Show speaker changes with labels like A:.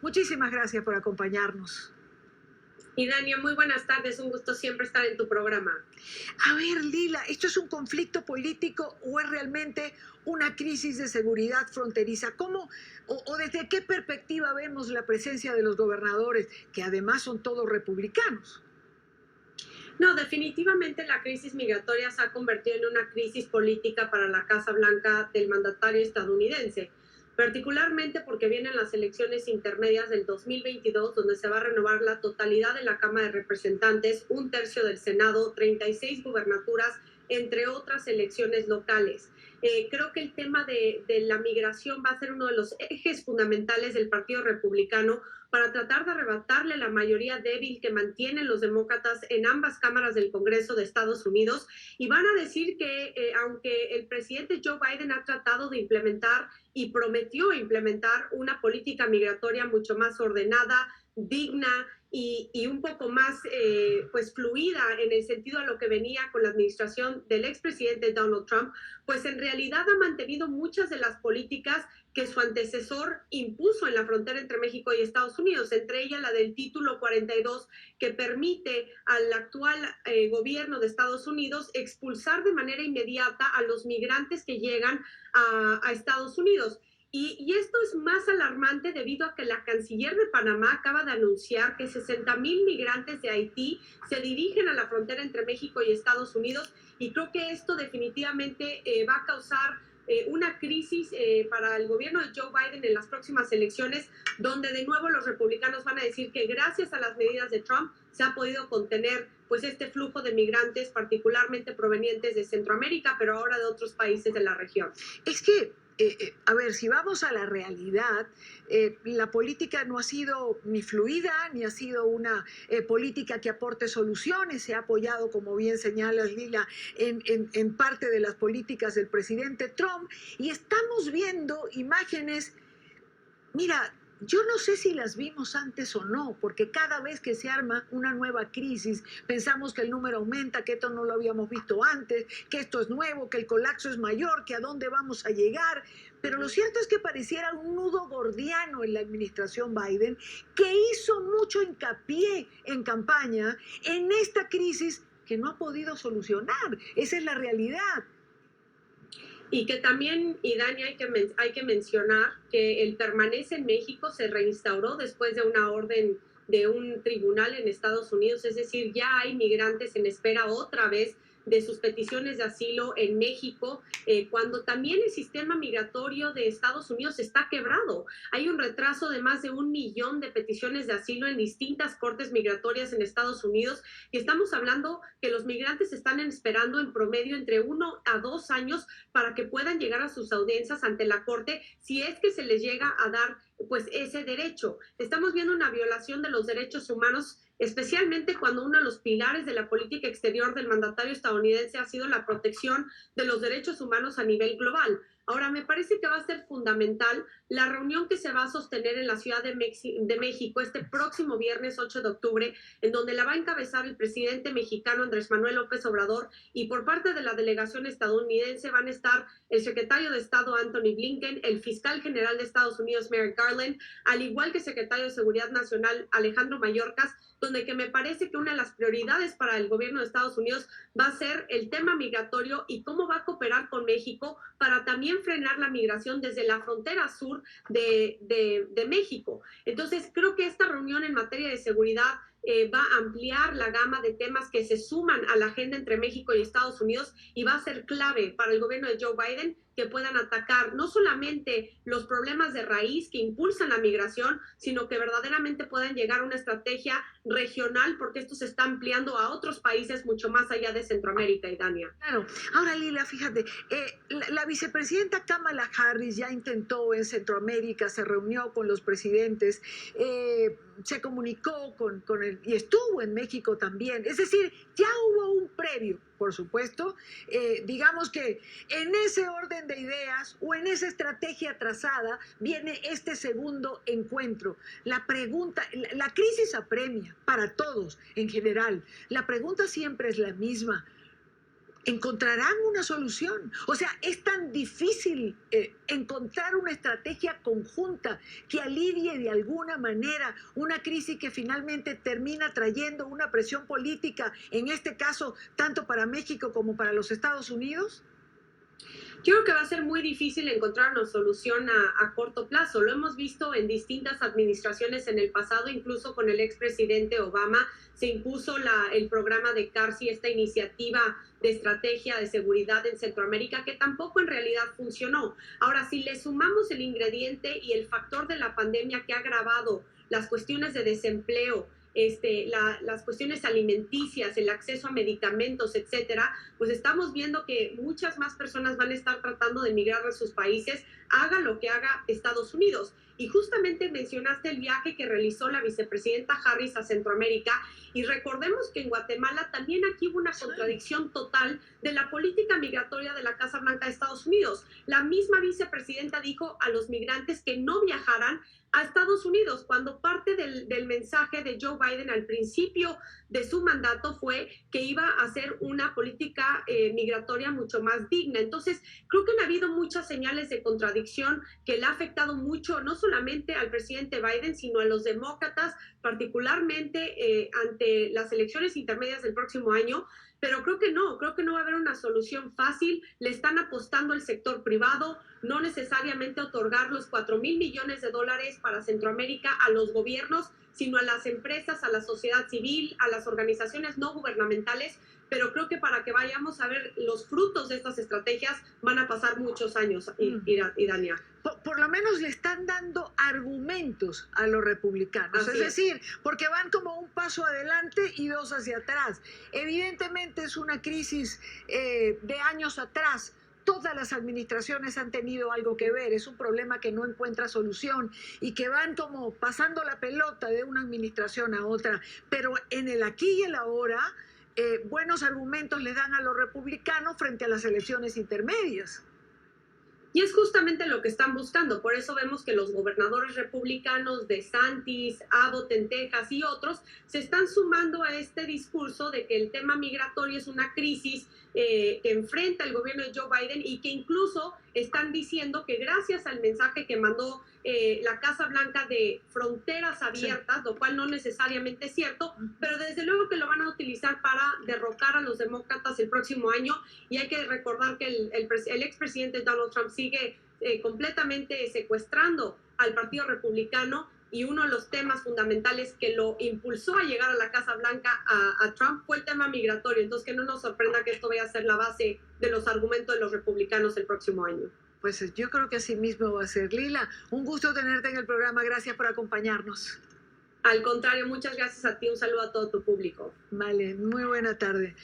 A: Muchísimas gracias por acompañarnos.
B: Y Dania, muy buenas tardes, un gusto siempre estar en tu programa.
A: A ver, Lila, ¿esto es un conflicto político o es realmente una crisis de seguridad fronteriza? ¿Cómo o desde qué perspectiva vemos la presencia de los gobernadores, que además son todos republicanos?
B: No, definitivamente la crisis migratoria se ha convertido en una crisis política para la Casa Blanca del mandatario estadounidense, particularmente porque vienen las elecciones intermedias del 2022, donde se va a renovar la totalidad de la Cámara de Representantes, un tercio del Senado, 36 gubernaturas, entre otras elecciones locales. Creo que el tema de la migración va a ser uno de los ejes fundamentales del Partido Republicano para tratar de arrebatarle la mayoría débil que mantienen los demócratas en ambas cámaras del Congreso de Estados Unidos, y van a decir que aunque el presidente Joe Biden ha tratado de implementar y prometió implementar una política migratoria mucho más ordenada, digna y un poco más pues fluida en el sentido a lo que venía con la administración del expresidente Donald Trump, pues en realidad ha mantenido muchas de las políticas que su antecesor impuso en la frontera entre México y Estados Unidos, entre ellas la del título 42, que permite al actual gobierno de Estados Unidos expulsar de manera inmediata a los migrantes que llegan a Estados Unidos. Y esto es más alarmante debido a que la canciller de Panamá acaba de anunciar que 60,000 migrantes de Haití se dirigen a la frontera entre México y Estados Unidos, y creo que esto definitivamente va a causar una crisis para el gobierno de Joe Biden en las próximas elecciones, donde de nuevo los republicanos van a decir que gracias a las medidas de Trump se ha podido contener pues este flujo de migrantes, particularmente provenientes de Centroamérica, pero ahora de otros países de la región.
A: Es que, a ver, si vamos a la realidad, la política no ha sido ni fluida, ni ha sido una política que aporte soluciones. Se ha apoyado, como bien señalas, Lila, en parte de las políticas del presidente Trump. Y estamos viendo imágenes. Mira, yo no sé si las vimos antes o no, porque cada vez que se arma una nueva crisis, pensamos que el número aumenta, que esto no lo habíamos visto antes, que esto es nuevo, que el colapso es mayor, que a dónde vamos a llegar. Pero lo cierto es que pareciera un nudo gordiano en la administración Biden, que hizo mucho hincapié en campaña en esta crisis que no ha podido solucionar. Esa es la realidad.
B: Y que también, y Dani, hay que mencionar que el permanece en México se reinstauró después de una orden de un tribunal en Estados Unidos, es decir, ya hay migrantes en espera otra vez de sus peticiones de asilo en México, cuando también el sistema migratorio de Estados Unidos está quebrado. Hay un retraso de más de 1 millón de peticiones de asilo en distintas cortes migratorias en Estados Unidos, y estamos hablando que los migrantes están esperando en promedio entre 1 a 2 años para que puedan llegar a sus audiencias ante la corte, si es que se les llega a dar pues ese derecho. Estamos viendo una violación de los derechos humanos, especialmente cuando uno de los pilares de la política exterior del mandatario estadounidense ha sido la protección de los derechos humanos a nivel global. Ahora, me parece que va a ser fundamental la reunión que se va a sostener en la Ciudad de México este próximo viernes 8 de octubre, en donde la va a encabezar el presidente mexicano Andrés Manuel López Obrador, y por parte de la delegación estadounidense van a estar el secretario de Estado Anthony Blinken, el fiscal general de Estados Unidos Merrick Garland, al igual que el secretario de Seguridad Nacional Alejandro Mayorkas, donde que me parece que una de las prioridades para el gobierno de Estados Unidos va a ser el tema migratorio y cómo va a cooperar con México para también frenar la migración desde la frontera sur de México. Entonces, creo que esta reunión en materia de seguridad va a ampliar la gama de temas que se suman a la agenda entre México y Estados Unidos, y va a ser clave para el gobierno de Joe Biden que puedan atacar no solamente los problemas de raíz que impulsan la migración, sino que verdaderamente puedan llegar a una estrategia regional, porque esto se está ampliando a otros países mucho más allá de Centroamérica y Dania.
A: Claro. Ahora, Lila, fíjate, la vicepresidenta Kamala Harris ya intentó en Centroamérica, se reunió con los presidentes, se comunicó y estuvo en México también. Es decir, ya hubo un previo, por supuesto. Digamos que en ese orden de ideas o en esa estrategia trazada viene este segundo encuentro. La pregunta, la crisis apremia para todos en general. La pregunta siempre es la misma. ¿Encontrarán una solución? O sea, es tan difícil encontrar una estrategia conjunta que alivie de alguna manera una crisis que finalmente termina trayendo una presión política, en este caso, tanto para México como para los Estados Unidos.
B: Yo creo que va a ser muy difícil encontrar una solución a corto plazo. Lo hemos visto en distintas administraciones en el pasado, incluso con el expresidente Obama se impuso el programa de CARSI, esta iniciativa de estrategia de seguridad en Centroamérica, que tampoco en realidad funcionó. Ahora, si le sumamos el ingrediente y el factor de la pandemia que ha agravado las cuestiones de desempleo, las cuestiones alimenticias, el acceso a medicamentos, etcétera, pues estamos viendo que muchas más personas van a estar tratando de emigrar a sus países, haga lo que haga Estados Unidos. Y justamente mencionaste el viaje que realizó la vicepresidenta Harris a Centroamérica y recordemos que en Guatemala también aquí hubo una contradicción total de la política migratoria de la Casa Blanca de Estados Unidos. La misma vicepresidenta dijo a los migrantes que no viajaran a Estados Unidos, cuando parte del mensaje de Joe Biden al principio de su mandato fue que iba a hacer una política migratoria mucho más digna. Entonces, creo que han habido muchas señales de contradicción que le ha afectado mucho, no solamente al presidente Biden, sino a los demócratas, particularmente ante las elecciones intermedias del próximo año. Pero creo que no va a haber una solución fácil. Le están apostando al sector privado, no necesariamente otorgar los 4,000 millones de dólares para Centroamérica a los gobiernos, sino a las empresas, a la sociedad civil, a las organizaciones no gubernamentales. Pero creo que para que vayamos a ver los frutos de estas estrategias van a pasar muchos años, y Dania.
A: Por lo menos le están dando argumentos a los republicanos, es decir, porque van como un paso adelante y dos hacia atrás. Evidentemente es una crisis de años atrás. Todas las administraciones han tenido algo que ver, es un problema que no encuentra solución y que van como pasando la pelota de una administración a otra, pero en el aquí y el ahora, buenos argumentos le dan a los republicanos frente a las elecciones intermedias.
B: Y es justamente lo que están buscando. Por eso vemos que los gobernadores republicanos, DeSantis, Abbott en Texas y otros, se están sumando a este discurso de que el tema migratorio es una crisis que enfrenta el gobierno de Joe Biden y que incluso están diciendo que gracias al mensaje que mandó la Casa Blanca de fronteras abiertas, sí, lo cual no necesariamente es cierto, pero desde luego que lo van a utilizar para derrocar a los demócratas el próximo año. Y hay que recordar que el expresidente Donald Trump sigue completamente secuestrando al Partido Republicano, y uno de los temas fundamentales que lo impulsó a llegar a la Casa Blanca a Trump fue el tema migratorio. Entonces, que no nos sorprenda que esto vaya a ser la base de los argumentos de los republicanos el próximo año.
A: Pues yo creo que así mismo va a ser. Lila, un gusto tenerte en el programa. Gracias por acompañarnos.
B: Al contrario, muchas gracias a ti. Un saludo a todo tu público.
A: Vale, muy buena tarde.